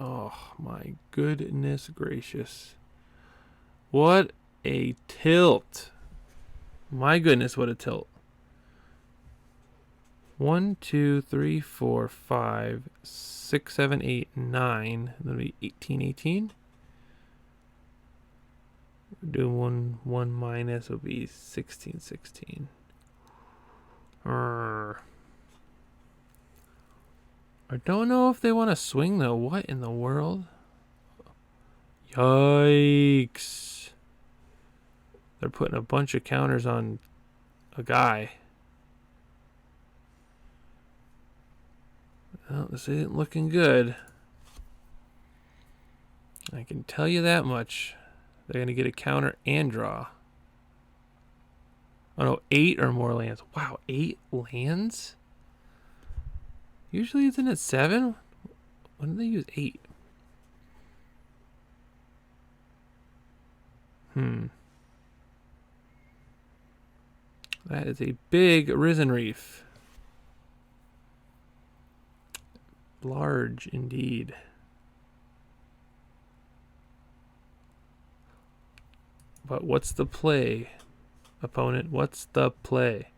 Oh my goodness gracious. What a tilt. My goodness, what a tilt. 1, 2, 3, 4, 5, 6, 7, 8, 9. That'll be 18, 18. Do one minus, it'll be 16, 16. I don't know if they want to swing though. What in the world? Yikes. They're putting a bunch of counters on a guy. Well, this isn't looking good. I can tell you that much. They're going to get a counter and draw. Oh no, 8 or more lands. Wow, 8 lands? Usually isn't it 7? When do they use 8? That is a big Risen Reef. Large indeed. But what's the play, opponent? What's the play?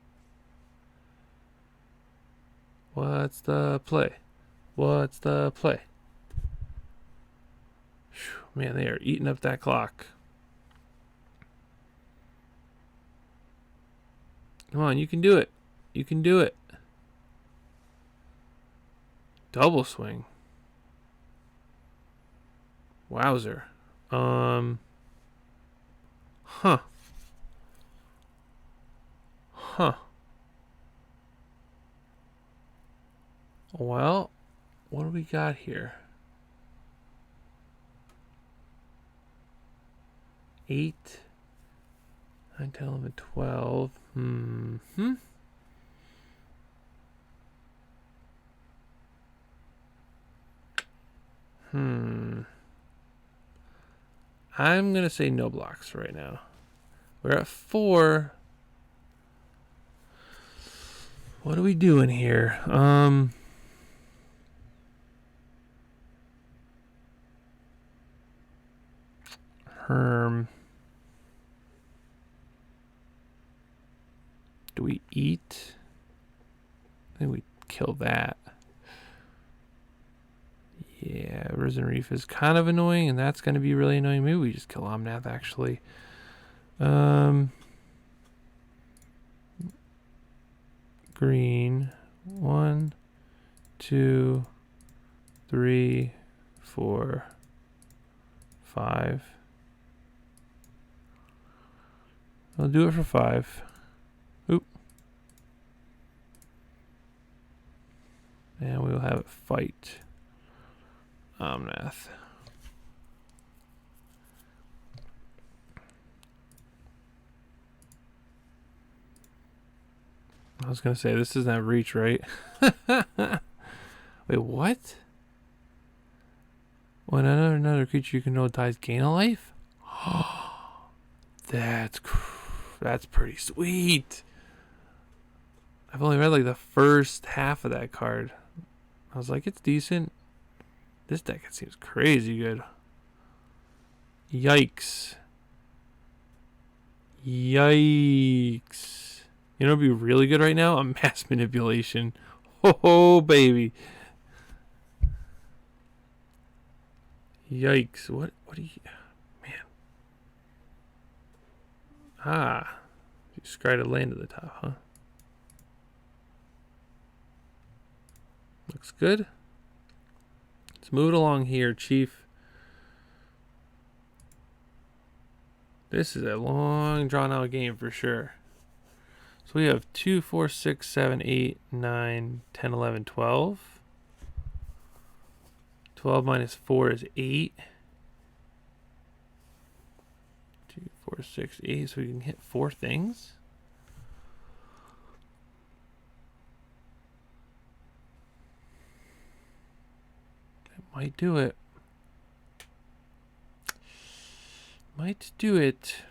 What's the play? What's the play? Whew, man, they are eating up that clock. Come on, you can do it. You can do it. Double swing. Wowzer. Huh. Well, what do we got here? 8, 9, 10, 11, 12. I'm going to say no blocks right now. We're at 4. What are we doing here? Do we eat? I think we kill that. Yeah, Risen Reef is kind of annoying, and that's going to be really annoying. Maybe we just kill Omnath, actually. Green. 1, 2, 3, 4, 5. I'll do it for 5. Oop. And we'll have it fight Omnath. I was going to say, this doesn't have reach, right? Wait, what? When another creature you control dies, gain a life? That's pretty sweet. I've only read like the first half of that card. I was like, it's decent. This deck, it seems crazy good. Yikes. Yikes. You know what would be really good right now? A Mass Manipulation. Oh, baby. Yikes. What do you... Man. Ah. You scryed a land at the top, huh? Looks good. Let's move it along here, Chief. This is a long, drawn-out game for sure. So we have 2, 4, 6, 7, 8, 9, 10, 11, 12. 12 minus 4 is 8. 2, 4, 6, 8. So we can hit 4 things. That might do it. Might do it.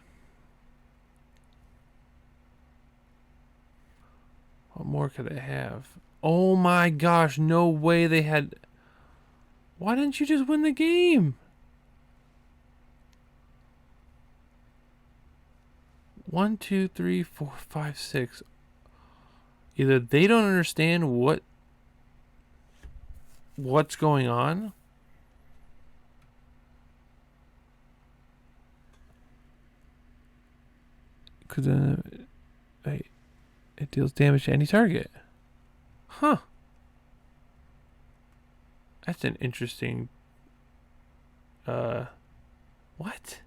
What more could they have? Oh my gosh, no way they had... Why didn't you just win the game? One, two, three, four, five, six. Either they don't understand what's going on, because it deals damage to any target. Huh. That's an interesting... What?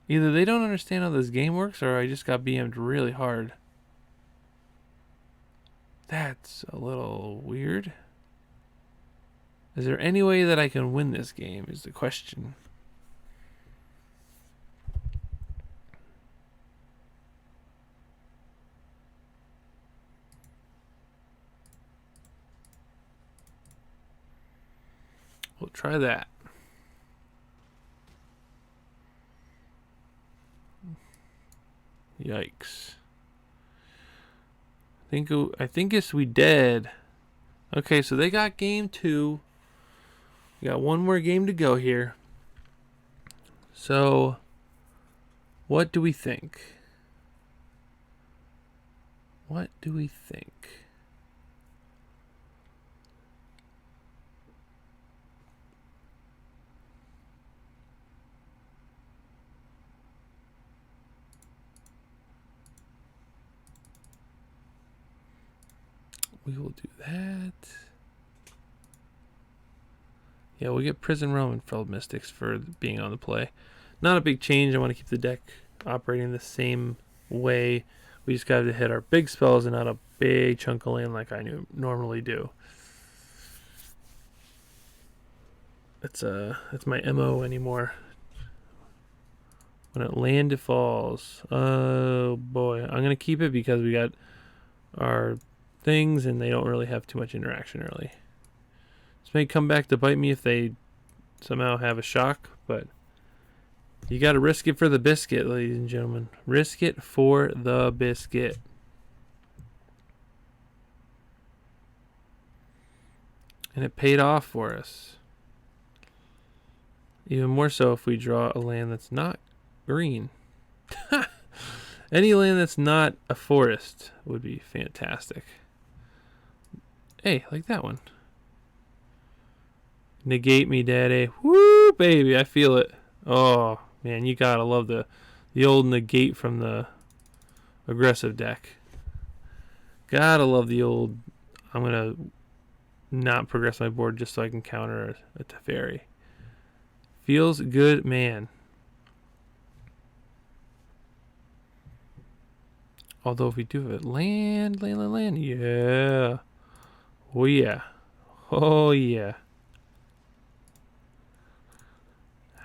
Either they don't understand how this game works, or I just got BM'd really hard. That's a little weird. Is there any way that I can win this game, is the question. We'll try that. Yikes. I think it's we dead. Okay, so they got game 2. We got one more game to go here. So, what do we think? What do we think? We will do that. Yeah, we'll get Prison Realm and Felled Mystics for being on the play. Not a big change. I want to keep the deck operating the same way. We just got to hit our big spells and not a big chunk of land like I normally do. That's my MO anymore. When it land falls. Oh boy. I'm going to keep it because we got our things and they don't really have too much interaction early. This may come back to bite me if they somehow have a shock, but you got to risk it for the biscuit, ladies and gentlemen. Risk it for the biscuit. And it paid off for us. Even more so if we draw a land that's not green. Any land that's not a forest would be fantastic. Hey, like that one. Negate me, daddy. Woo, baby, I feel it. Oh, man, you gotta love the old negate from the aggressive deck. Gotta love the old, I'm gonna not progress my board just so I can counter a Teferi. Feels good, man. Although if we do have it, land. Yeah. Oh, yeah. Oh, yeah.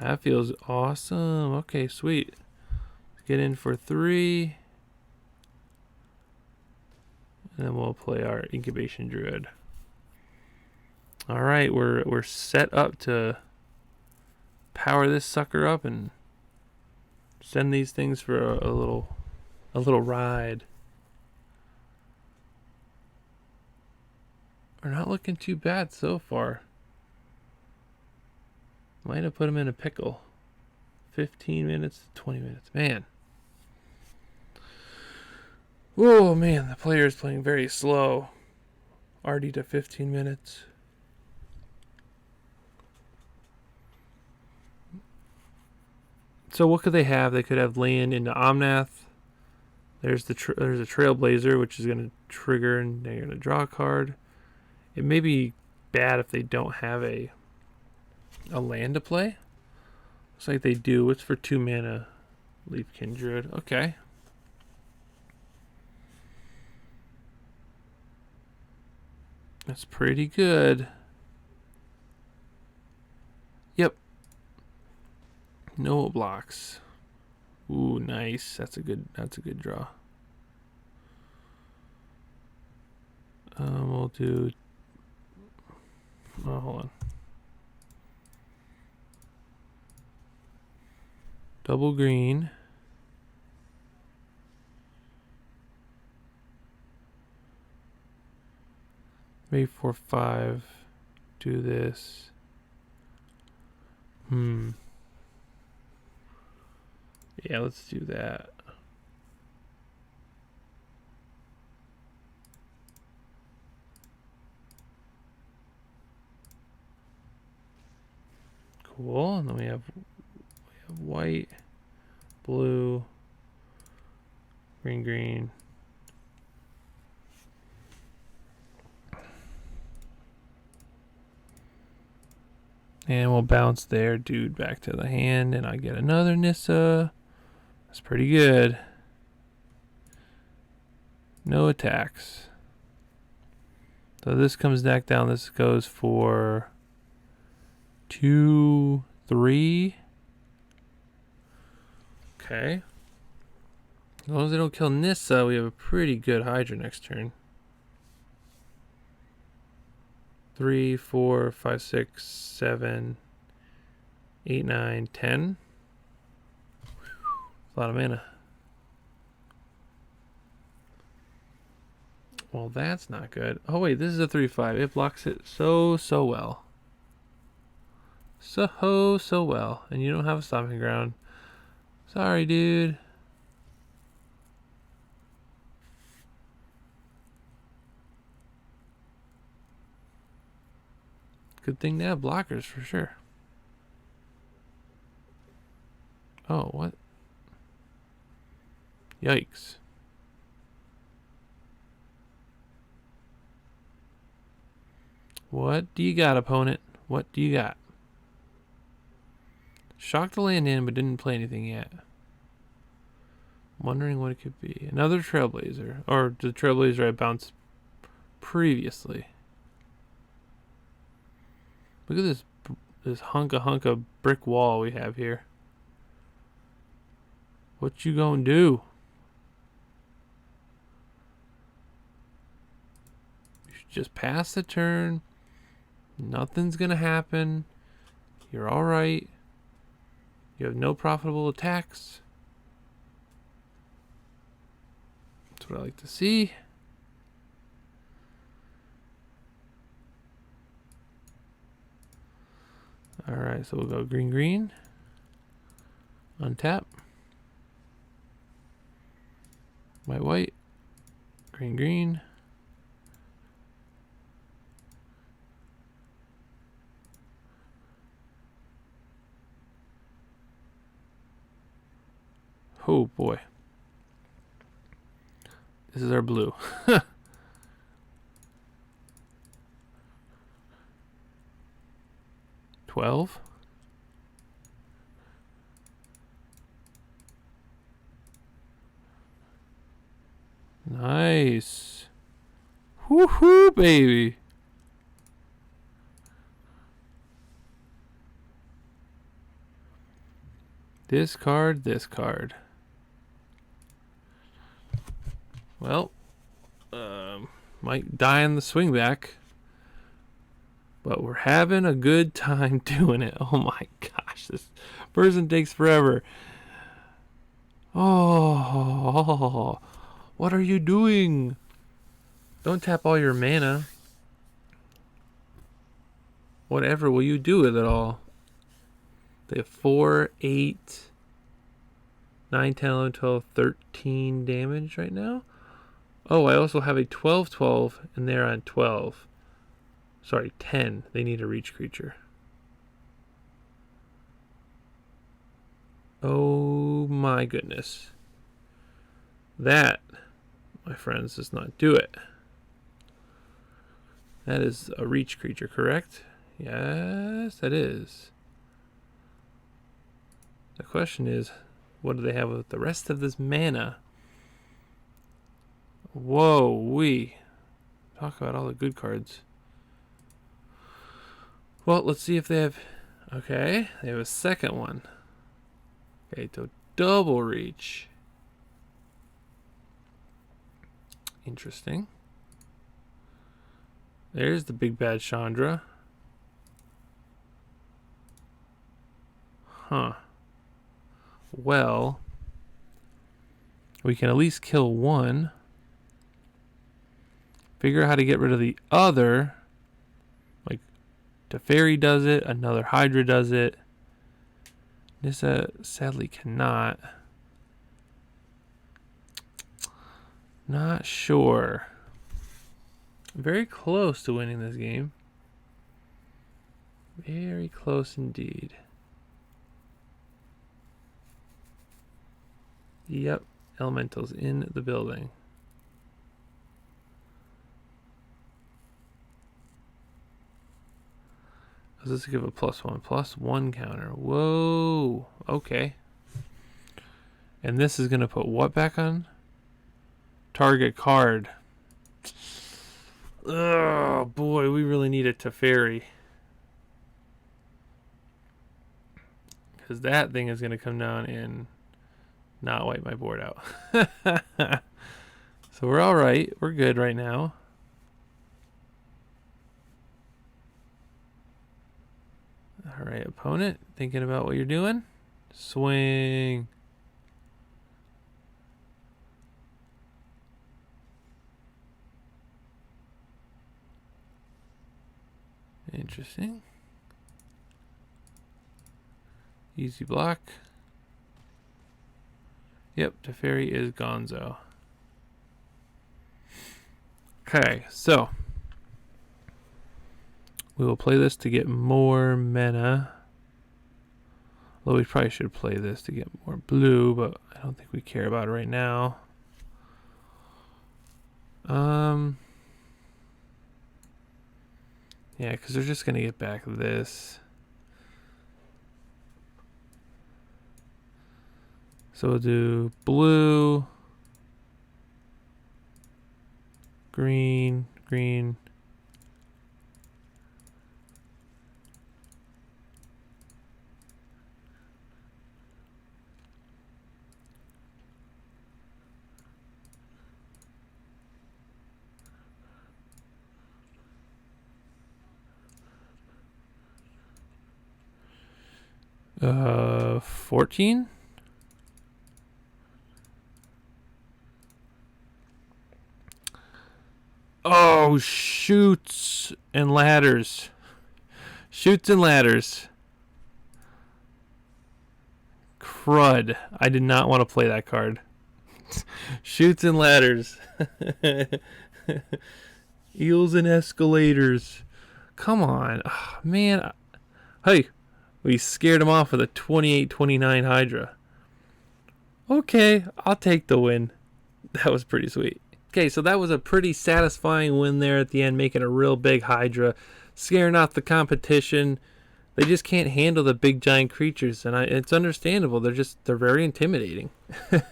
That feels awesome. Okay, sweet. Let's get in for 3. And then we'll play our Incubation Druid. Alright, we're set up to power this sucker up and send these things for a little ride. We're not looking too bad so far. Might have put him in a pickle. 15 minutes, 20 minutes. Man. Oh, man. The player is playing very slow. Already to 15 minutes. So what could they have? They could have land into Omnath. There's a Trailblazer, which is going to trigger, and they're going to draw a card. It may be bad if they don't have a land to play. Looks like they do. It's for 2 mana. Leafkin Druid. Okay. That's pretty good. Yep. No blocks. Ooh, nice. That's a good draw. We'll do. Oh, hold on. Double green. Maybe 4/5. Do this. Yeah, let's do that. Cool. And then we have white, blue, green. And we'll bounce their dude back to the hand, and I get another Nissa. That's pretty good. No attacks. So this comes back down. This goes for 2, 3. Okay. As long as they don't kill Nissa, we have a pretty good Hydra next turn. 3, 4, 5, 6, 7, 8, 9, 10. A lot of mana. Well, that's not good. Oh wait, this is a 3/5. It blocks it so well. So well. And you don't have a stomping ground. Sorry, dude. Good thing to have blockers for sure. Oh, what? Yikes. What do you got, opponent? What do you got? Shocked to land in, but didn't play anything yet. Wondering what it could be. Another Trailblazer. Or the Trailblazer I bounced previously. Look at this hunk of brick wall we have here. What you gonna do? You should just pass the turn. Nothing's gonna happen. You're alright. You have no profitable attacks. That's what I like to see. Alright, so we'll go green. Untap. White. Green. Oh boy. This is our blue. 12. Nice. Woohoo, baby. Discard. Well, might die in the swing back, but we're having a good time doing it. Oh my gosh, this person takes forever. Oh, what are you doing? Don't tap all your mana. Whatever will you do with it all? They have 4, 8, 9, 10, 11, 12, 13 damage right now. Oh, I also have a 12/12, and they're on 12. Sorry, 10. They need a reach creature. Oh my goodness. That, my friends, does not do it. That is a reach creature, correct? Yes, that is. The question is, what do they have with the rest of this mana? Whoa, we talk about all the good cards. Well, let's see if they have... Okay, they have a second one. Okay, so double reach. Interesting. There's the big bad Chandra. Huh. Well, we can at least kill one. Figure out how to get rid of the other. Like, Teferi does it, another Hydra does it. Nissa sadly cannot. Not sure. Very close to winning this game. Very close indeed. Yep, elementals in the building. Let's give a +1/+1 counter. Whoa, okay. And this is gonna put what back on? Target card. Oh boy, we really need a Teferi. Because that thing is gonna come down and not wipe my board out. So we're alright. We're good right now. Alright, opponent. Thinking about what you're doing. Swing. Interesting. Easy block. Yep, Teferi is gonzo. Okay, so we will play this to get more mana. Although we probably should play this to get more blue, but I don't think we care about it right now. Yeah, because they're just going to get back this. So we'll do blue, green, green. Uh, 14? Oh, chutes and ladders. Chutes and ladders. Crud. I did not want to play that card. Chutes and ladders. Eels and escalators. Come on. Oh, man. Hey, we scared him off with a 28-29 Hydra. Okay, I'll take the win. That was pretty sweet. Okay, so that was a pretty satisfying win there at the end, making a real big Hydra, scaring off the competition. They just can't handle the big giant creatures, and it's understandable. They're very intimidating. So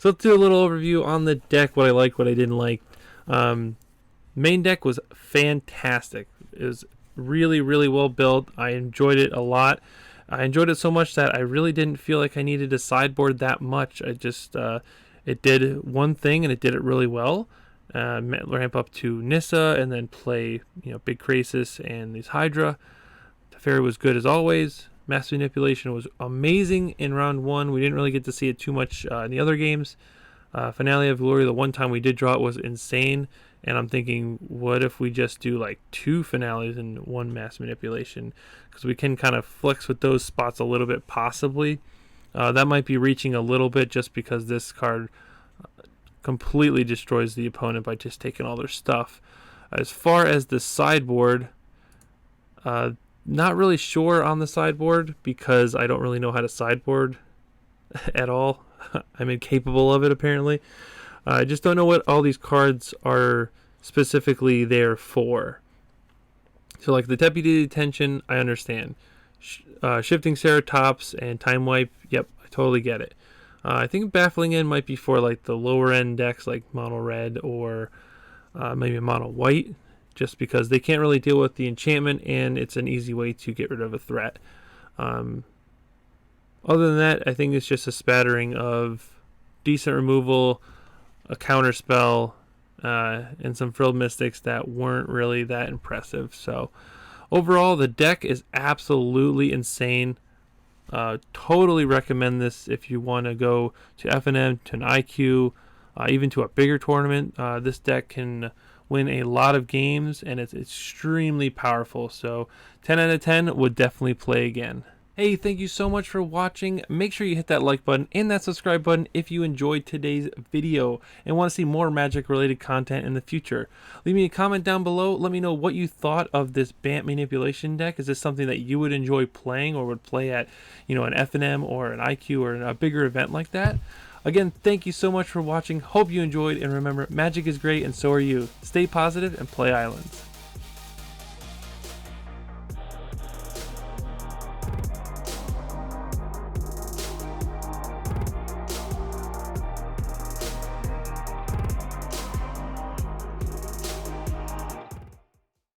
let's do a little overview on the deck, what I liked, what I didn't like. Main deck was fantastic. It was really, really well built. I enjoyed it a lot. I enjoyed it so much that I really didn't feel like I needed a sideboard that much. I just... it did one thing, and it did it really well. Ramp up to Nissa, and then play, big krasis and these Hydra. Teferi was good as always. Mass Manipulation was amazing in round one. We didn't really get to see it too much in the other games. Finale of Glory, the one time we did draw it, was insane. And I'm thinking, what if we just do like 2 finales and 1 Mass Manipulation? Because we can kind of flex with those spots a little bit, possibly. That might be reaching a little bit, just because this card completely destroys the opponent by just taking all their stuff. As far as the sideboard, not really sure on the sideboard, because I don't really know how to sideboard at all. I'm incapable of it, apparently. I just don't know what all these cards are specifically there for. So like the Deputy Detention, I understand. Shifting Ceratops and Time Wipe, yep, I totally get it. I think Baffling End might be for like the lower end decks like Mono Red or maybe Mono White, just because they can't really deal with the enchantment and it's an easy way to get rid of a threat. Other than that, I think it's just a spattering of decent removal, a counter spell, and some Frilled Mystics that weren't really that impressive. So overall, the deck is absolutely insane. Totally recommend this if you want to go to FNM, to an IQ, even to a bigger tournament. This deck can win a lot of games, and it's extremely powerful. So 10 out of 10 would definitely play again. Hey, thank you so much for watching. Make sure you hit that like button and that subscribe button if you enjoyed today's video and want to see more Magic related content in the future. Leave me a comment down below. Let me know what you thought of this Bant Manipulation deck. Is this something that you would enjoy playing or would play at, an FNM or an IQ or a bigger event like that? Again, thank you so much for watching. Hope you enjoyed, and remember, Magic is great and so are you. Stay positive and play Islands.